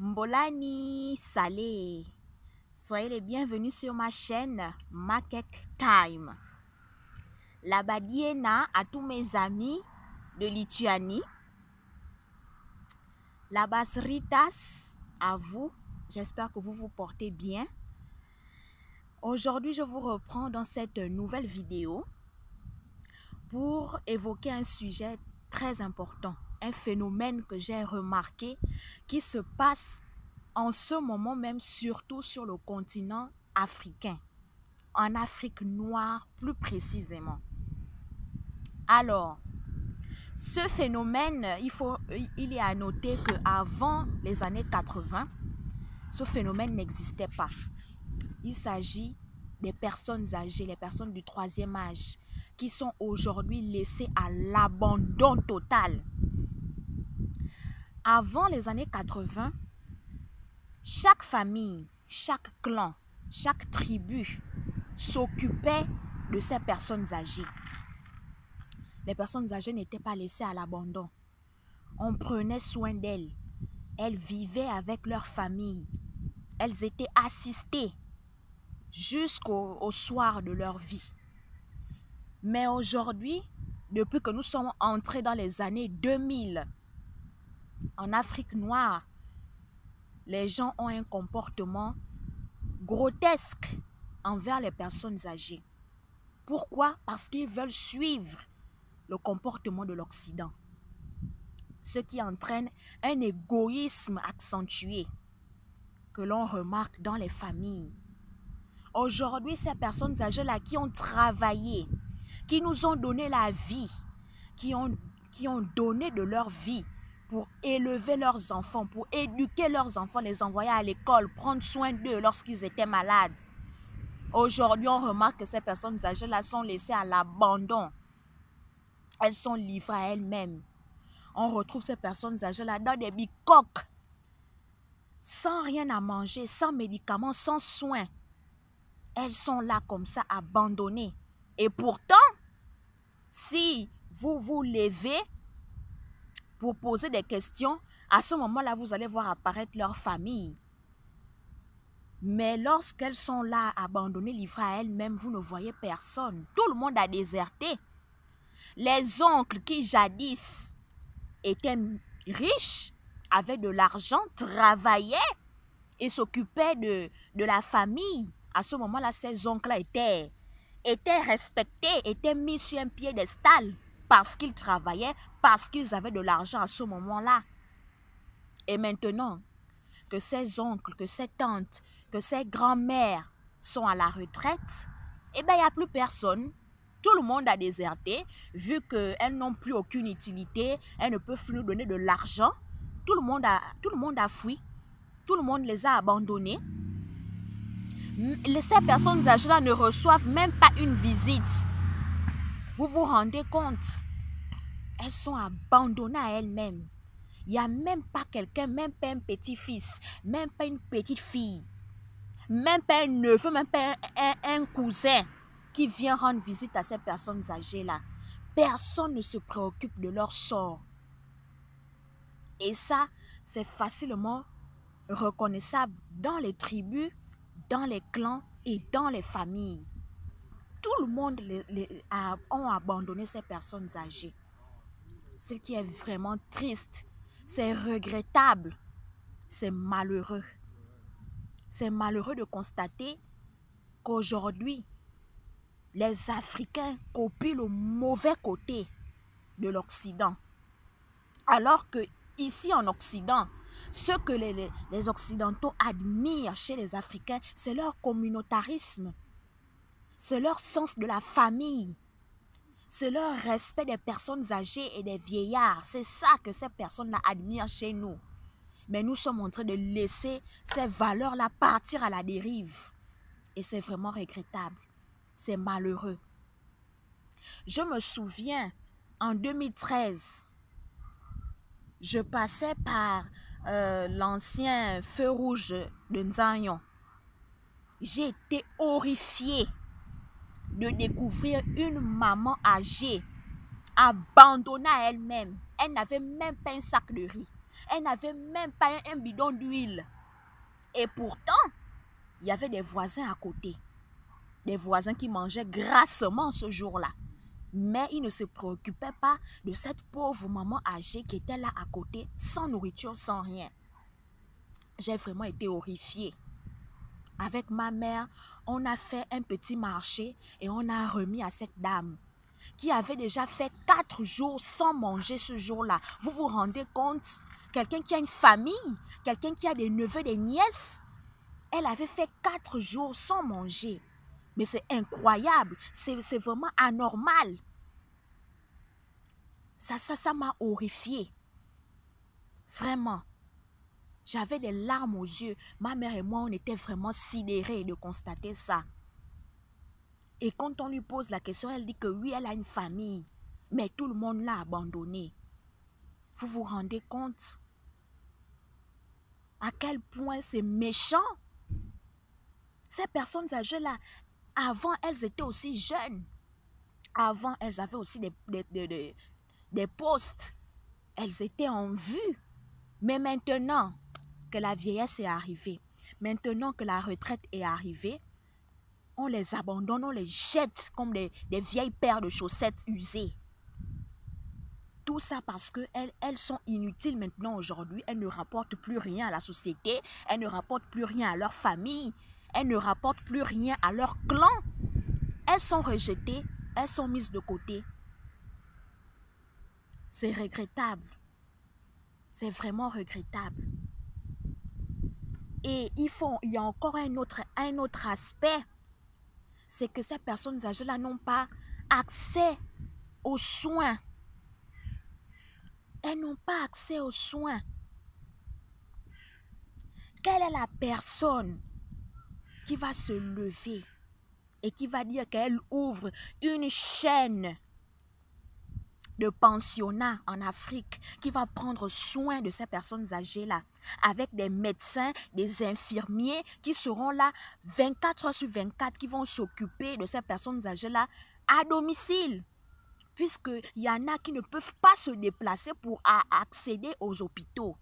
Mbolani Salé. Soyez les bienvenus sur ma chaîne Makek Time. La Badiena à tous mes amis de Lituanie. La Basritas à vous. J'espère que vous vous portez bien. Aujourd'hui, je vous reprends dans cette nouvelle vidéo pour évoquer un sujet très important, un phénomène que j'ai remarqué qui se passe en ce moment même, surtout sur le continent africain, en Afrique noire plus précisément. Alors, ce phénomène, il est à noter qu'avant les années 80, ce phénomène n'existait pas. Il s'agit des personnes âgées, les personnes du troisième âge, qui sont aujourd'hui laissées à l'abandon total. Avant les années 80, chaque famille, chaque clan, chaque tribu s'occupait de ces personnes âgées. Les personnes âgées n'étaient pas laissées à l'abandon. On prenait soin d'elles. Elles vivaient avec leur famille. Elles étaient assistées jusqu'au soir de leur vie. Mais aujourd'hui, depuis que nous sommes entrés dans les années 2000, en Afrique noire, les gens ont un comportement grotesque envers les personnes âgées. Pourquoi? Parce qu'ils veulent suivre le comportement de l'Occident. Ce qui entraîne un égoïsme accentué que l'on remarque dans les familles. Aujourd'hui, ces personnes âgées-là qui ont travaillé, qui nous ont donné la vie, qui ont donné de leur vie pour élever leurs enfants, pour éduquer leurs enfants, les envoyer à l'école, prendre soin d'eux lorsqu'ils étaient malades. Aujourd'hui, on remarque que ces personnes âgées-là sont laissées à l'abandon. Elles sont livrées à elles-mêmes. On retrouve ces personnes âgées-là dans des bicoques, sans rien à manger, sans médicaments, sans soins. Elles sont là comme ça, abandonnées. Et pourtant, si vous vous levez pour poser des questions, à ce moment-là, vous allez voir apparaître leur famille. Mais lorsqu'elles sont là, abandonnées, livrées à elles-mêmes, vous ne voyez personne. Tout le monde a déserté. Les oncles qui jadis étaient riches, avaient de l'argent, travaillaient et s'occupaient de la famille. À ce moment-là, ces oncles-là étaient respectés, étaient mis sur un piédestal parce qu'ils travaillaient, parce qu'ils avaient de l'argent à ce moment-là. Et maintenant que ces oncles, que ces tantes, que ces grands-mères sont à la retraite, eh bien, il n'y a plus personne. Tout le monde a déserté, vu qu'elles n'ont plus aucune utilité, elles ne peuvent plus nous donner de l'argent. Tout le monde a fui, tout le monde les a abandonnés. Ces personnes âgées-là ne reçoivent même pas une visite. Vous vous rendez compte? Elles sont abandonnées à elles-mêmes. Il n'y a même pas quelqu'un, même pas un petit-fils, même pas une petite fille, même pas un neveu, même pas un cousin qui vient rendre visite à ces personnes âgées-là. Personne ne se préoccupe de leur sort. Et ça, c'est facilement reconnaissable dans les tribus, dans les clans et dans les familles. Tout le monde a abandonné ces personnes âgées. Ce qui est vraiment triste, c'est regrettable, c'est malheureux. C'est malheureux de constater qu'aujourd'hui, les Africains copient le mauvais côté de l'Occident. Alors que ici en Occident, ce que les Occidentaux admirent chez les Africains, c'est leur communautarisme, c'est leur sens de la famille, c'est leur respect des personnes âgées et des vieillards. C'est ça que ces personnes-là admirent chez nous. Mais nous sommes en train de laisser ces valeurs-là partir à la dérive. Et c'est vraiment regrettable. C'est malheureux. Je me souviens, en 2013, je passais par l'ancien feu rouge de Nzanyon. J'ai été horrifiée de découvrir une maman âgée, abandonnée à elle-même. Elle n'avait même pas un sac de riz. Elle n'avait même pas un bidon d'huile. Et pourtant, il y avait des voisins à côté. Des voisins qui mangeaient grassement ce jour-là. Mais ils ne se préoccupaient pas de cette pauvre maman âgée qui était là à côté, sans nourriture, sans rien. J'ai vraiment été horrifiée. Avec ma mère, on a fait un petit marché et on a remis à cette dame qui avait déjà fait 4 jours sans manger ce jour-là. Vous vous rendez compte? Quelqu'un qui a une famille, quelqu'un qui a des neveux, des nièces, elle avait fait 4 jours sans manger. Mais c'est incroyable, c'est vraiment anormal. Ça m'a horrifiée. Vraiment. J'avais des larmes aux yeux. Ma mère et moi, on était vraiment sidérés de constater ça. Et quand on lui pose la question, elle dit que oui, elle a une famille. Mais tout le monde l'a abandonnée. Vous vous rendez compte? À quel point c'est méchant? Ces personnes âgées-là, avant, elles étaient aussi jeunes. Avant, elles avaient aussi des postes. Elles étaient en vue. Mais maintenant que la vieillesse est arrivée, maintenant que la retraite est arrivée, on les abandonne, on les jette comme des vieilles paires de chaussettes usées. Tout ça parce qu'elles sont inutiles maintenant aujourd'hui. Elles ne rapportent plus rien à la société. Elles ne rapportent plus rien à leur famille. Elles ne rapportent plus rien à leur clan. Elles sont rejetées. Elles sont mises de côté. C'est regrettable. C'est vraiment regrettable. Et il y a encore un autre aspect. C'est que ces personnes âgées-là n'ont pas accès aux soins. Elles n'ont pas accès aux soins. Quelle est la personne qui va se lever et qui va dire qu'elle ouvre une chaîne de pensionnats en Afrique, qui va prendre soin de ces personnes âgées-là, avec des médecins, des infirmiers qui seront là 24 heures sur 24, qui vont s'occuper de ces personnes âgées-là à domicile, puisqu'il y en a qui ne peuvent pas se déplacer pour accéder aux hôpitaux.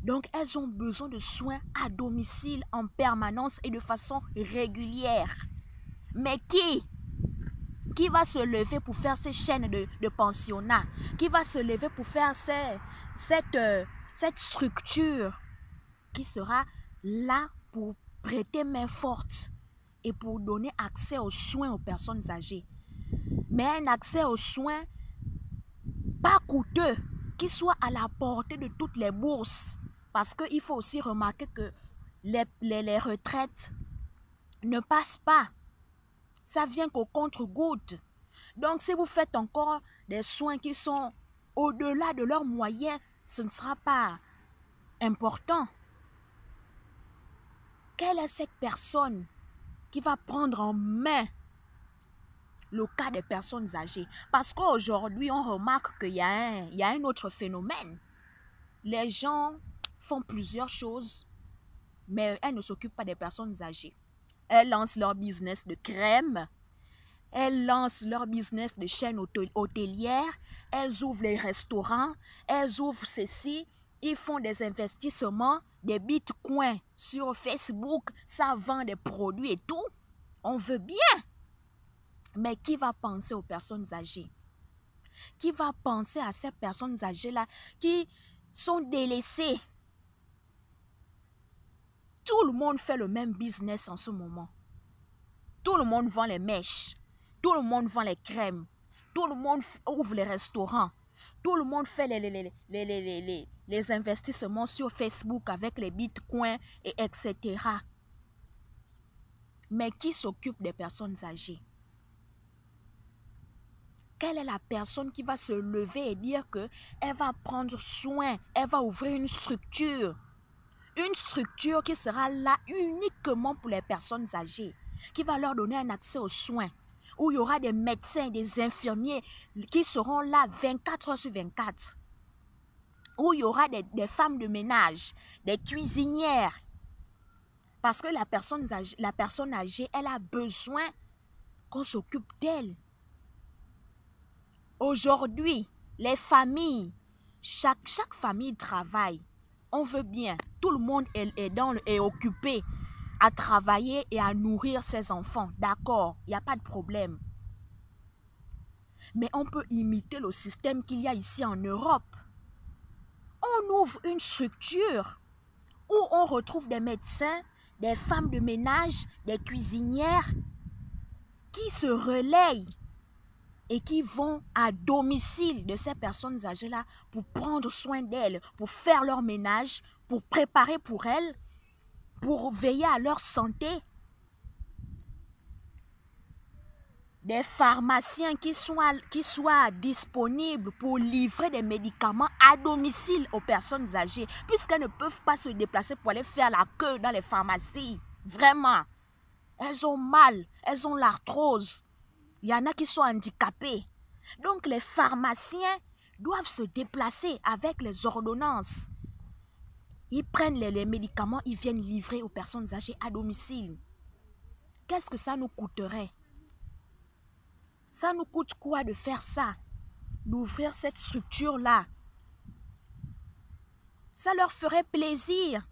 Donc, elles ont besoin de soins à domicile en permanence et de façon régulière. Mais qui va se lever pour faire ces chaînes de pensionnats? Qui va se lever pour faire cette structure qui sera là pour prêter main forte et pour donner accès aux soins aux personnes âgées? Mais un accès aux soins pas coûteux, qui soit à la portée de toutes les bourses. Parce qu'il faut aussi remarquer que les retraites ne passent pas. Ça vient qu'au compte-gouttes. Donc, si vous faites encore des soins qui sont au-delà de leurs moyens, ce ne sera pas important. Quelle est cette personne qui va prendre en main le cas des personnes âgées? Parce qu'aujourd'hui, on remarque qu'il y a un autre phénomène. Les gens font plusieurs choses, mais elles ne s'occupent pas des personnes âgées. Elles lancent leur business de crème, elles lancent leur business de chaîne hôtelière, elles ouvrent les restaurants, elles ouvrent ceci, ils font des investissements, des bitcoins sur Facebook, ça vend des produits et tout. On veut bien. Mais qui va penser aux personnes âgées? Qui va penser à ces personnes âgées-là qui sont délaissées? Tout le monde fait le même business en ce moment. Tout le monde vend les mèches. Tout le monde vend les crèmes. Tout le monde ouvre les restaurants. Tout le monde fait les investissements sur Facebook avec les bitcoins, et etc. Mais qui s'occupe des personnes âgées? Quelle est la personne qui va se lever et dire qu'elle va prendre soin, elle va ouvrir une structure qui sera là uniquement pour les personnes âgées, qui va leur donner un accès aux soins, où il y aura des médecins, des infirmiers qui seront là 24 heures sur 24, où il y aura des femmes de ménage, des cuisinières, parce que la personne âgée, elle a besoin qu'on s'occupe d'elle. Aujourd'hui, les familles Chaque famille travaille. On veut bien. Tout le monde est occupé à travailler et à nourrir ses enfants. D'accord, il n'y a pas de problème. Mais on peut imiter le système qu'il y a ici en Europe. On ouvre une structure où on retrouve des médecins, des femmes de ménage, des cuisinières qui se relayent et qui vont à domicile de ces personnes âgées-là pour prendre soin d'elles, pour faire leur ménage, pour préparer pour elles, pour veiller à leur santé. Des pharmaciens qui soient disponibles pour livrer des médicaments à domicile aux personnes âgées, puisqu'elles ne peuvent pas se déplacer pour aller faire la queue dans les pharmacies. Vraiment. Elles ont mal, elles ont l'arthrose. Il y en a qui sont handicapés. Donc les pharmaciens doivent se déplacer avec les ordonnances. Ils prennent les médicaments, ils viennent livrer aux personnes âgées à domicile. Qu'est-ce que ça nous coûterait? Ça nous coûte quoi de faire ça? D'ouvrir cette structure-là? Ça leur ferait plaisir.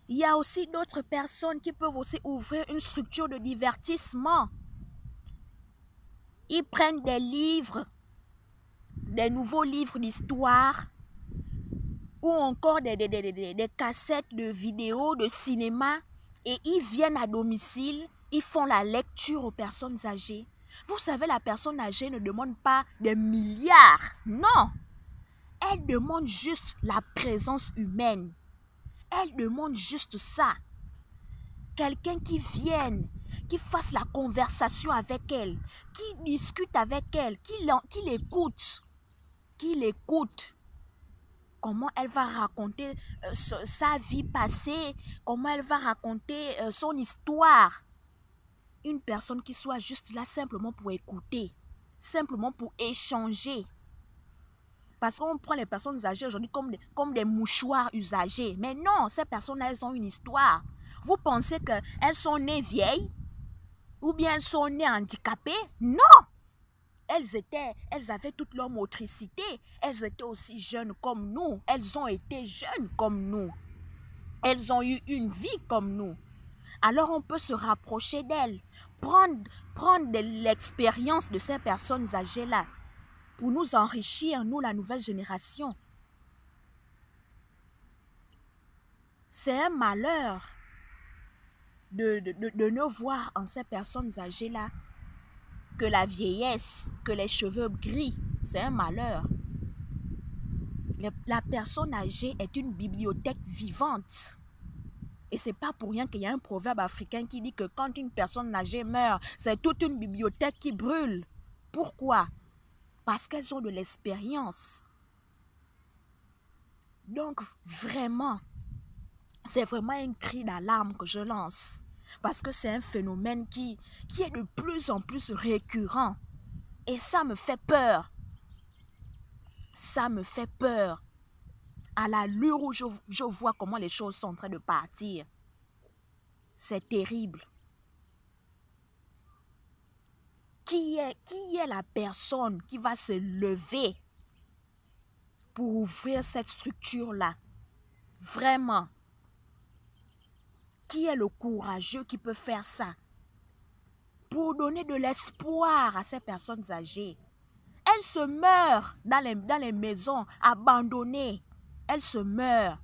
Il y a aussi d'autres personnes qui peuvent aussi ouvrir une structure de divertissement. Ils prennent des livres, des nouveaux livres d'histoire, ou encore des cassettes de vidéos, de cinéma, et ils viennent à domicile, ils font la lecture aux personnes âgées. Vous savez, la personne âgée ne demande pas des milliards, non. Elle demande juste la présence humaine. Elle demande juste ça. Quelqu'un qui vienne, qui fasse la conversation avec elle, qui discute avec elle, qui l'écoute. Comment elle va raconter sa vie passée, comment elle va raconter son histoire. Une personne qui soit juste là simplement pour écouter, simplement pour échanger. Parce qu'on prend les personnes âgées aujourd'hui comme des mouchoirs usagés. Mais non, ces personnes, elles ont une histoire. Vous pensez qu'elles sont nées vieilles? Ou bien elles sont nées handicapées? Non! Elles avaient toute leur motricité. Elles étaient aussi jeunes comme nous. Elles ont été jeunes comme nous. Elles ont eu une vie comme nous. Alors on peut se rapprocher d'elles. Prendre de l'expérience de ces personnes âgées-là pour nous enrichir, nous, la nouvelle génération. C'est un malheur de ne voir en ces personnes âgées-là que la vieillesse, que les cheveux gris. C'est un malheur. La personne âgée est une bibliothèque vivante. Et c'est pas pour rien qu'il y a un proverbe africain qui dit que quand une personne âgée meurt, c'est toute une bibliothèque qui brûle. Pourquoi? Parce qu'elles ont de l'expérience. Donc, vraiment, c'est vraiment un cri d'alarme que je lance. Parce que c'est un phénomène qui est de plus en plus récurrent. Et ça me fait peur. Ça me fait peur. À l'allure où je vois comment les choses sont en train de partir. C'est terrible. Qui est la personne qui va se lever pour ouvrir cette structure-là? Vraiment. Qui est le courageux qui peut faire ça? Pour donner de l'espoir à ces personnes âgées. Elles se meurent dans les maisons abandonnées. Elles se meurent.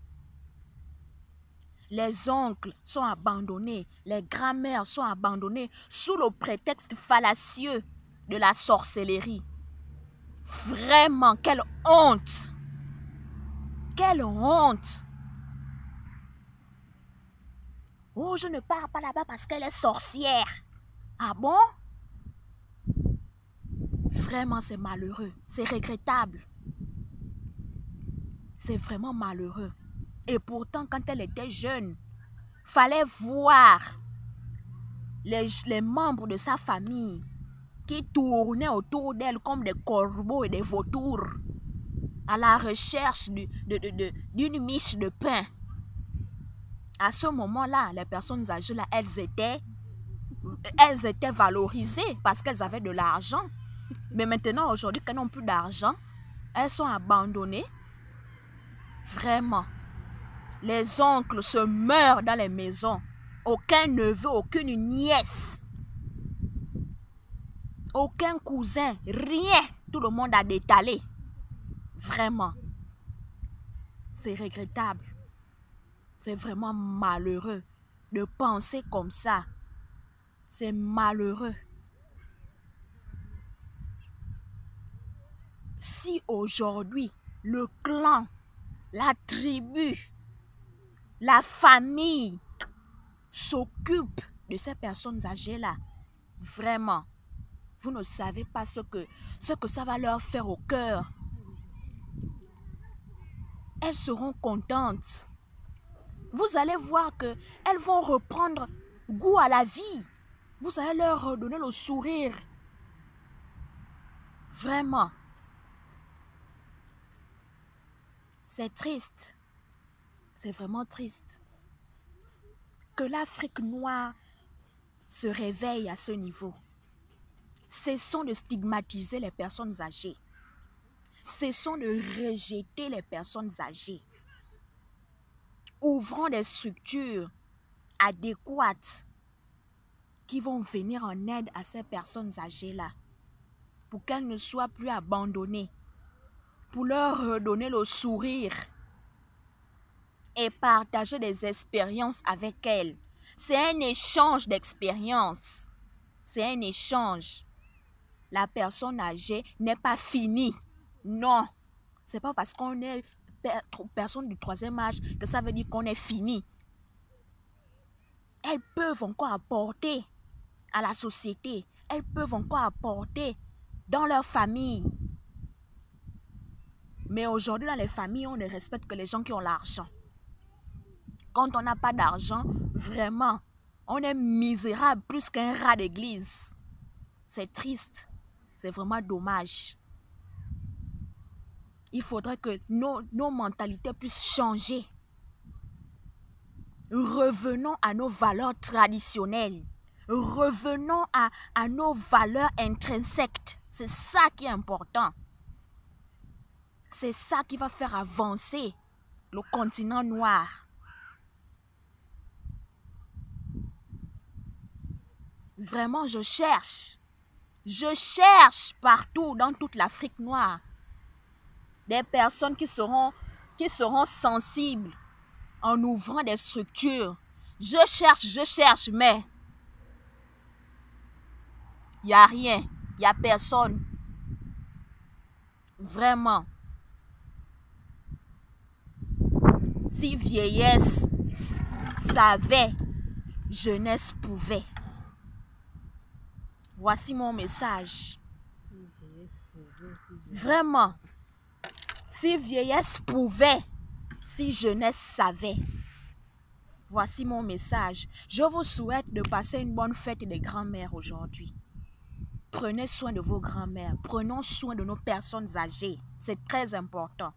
Les oncles sont abandonnés. Les grands-mères sont abandonnées sous le prétexte fallacieux de la sorcellerie. Vraiment, quelle honte! Quelle honte! Oh, je ne pars pas là-bas parce qu'elle est sorcière. Ah bon? Vraiment, c'est malheureux. C'est regrettable. C'est vraiment malheureux. Et pourtant, quand elle était jeune, fallait voir les membres de sa famille qui tournaient autour d'elle comme des corbeaux et des vautours à la recherche d'une miche de pain. À ce moment-là, les personnes âgées, là, elles étaient valorisées parce qu'elles avaient de l'argent. Mais maintenant, aujourd'hui, qu'elles n'ont plus d'argent, elles sont abandonnées. Vraiment. Les oncles se meurent dans les maisons. Aucun neveu, aucune nièce, aucun cousin, rien. Tout le monde a détalé. Vraiment. C'est regrettable. C'est vraiment malheureux de penser comme ça. C'est malheureux. Si aujourd'hui, le clan, la tribu, la famille s'occupe de ces personnes âgées-là, vraiment, vous ne savez pas ce que ça va leur faire au cœur. Elles seront contentes. Vous allez voir qu'elles vont reprendre goût à la vie. Vous allez leur redonner le sourire. Vraiment. C'est triste. C'est vraiment triste. Que l'Afrique noire se réveille à ce niveau. Cessons de stigmatiser les personnes âgées. Cessons de rejeter les personnes âgées. Ouvrons des structures adéquates qui vont venir en aide à ces personnes âgées-là pour qu'elles ne soient plus abandonnées, pour leur redonner le sourire et partager des expériences avec elles. C'est un échange d'expériences. C'est un échange. La personne âgée n'est pas finie. Non. C'est pas parce qu'on est personne du troisième âge que ça veut dire qu'on est fini. Elles peuvent encore apporter à la société. Elles peuvent encore apporter dans leur famille. Mais aujourd'hui, dans les familles, on ne respecte que les gens qui ont l'argent. Quand on n'a pas d'argent, vraiment, on est misérable plus qu'un rat d'église. C'est triste. C'est vraiment dommage. Il faudrait que nos mentalités puissent changer. Revenons à nos valeurs traditionnelles. Revenons à nos valeurs intrinsèques. C'est ça qui est important. C'est ça qui va faire avancer le continent noir. Vraiment, je cherche partout dans toute l'Afrique noire des personnes qui seront sensibles en ouvrant des structures. Je cherche, mais il n'y a rien, il n'y a personne. Vraiment. Si vieillesse savait, jeunesse pouvait. Voici mon message. Vraiment. Si vieillesse pouvait, si jeunesse savait. Voici mon message. Je vous souhaite de passer une bonne fête des grands-mères aujourd'hui. Prenez soin de vos grands-mères. Prenons soin de nos personnes âgées. C'est très important.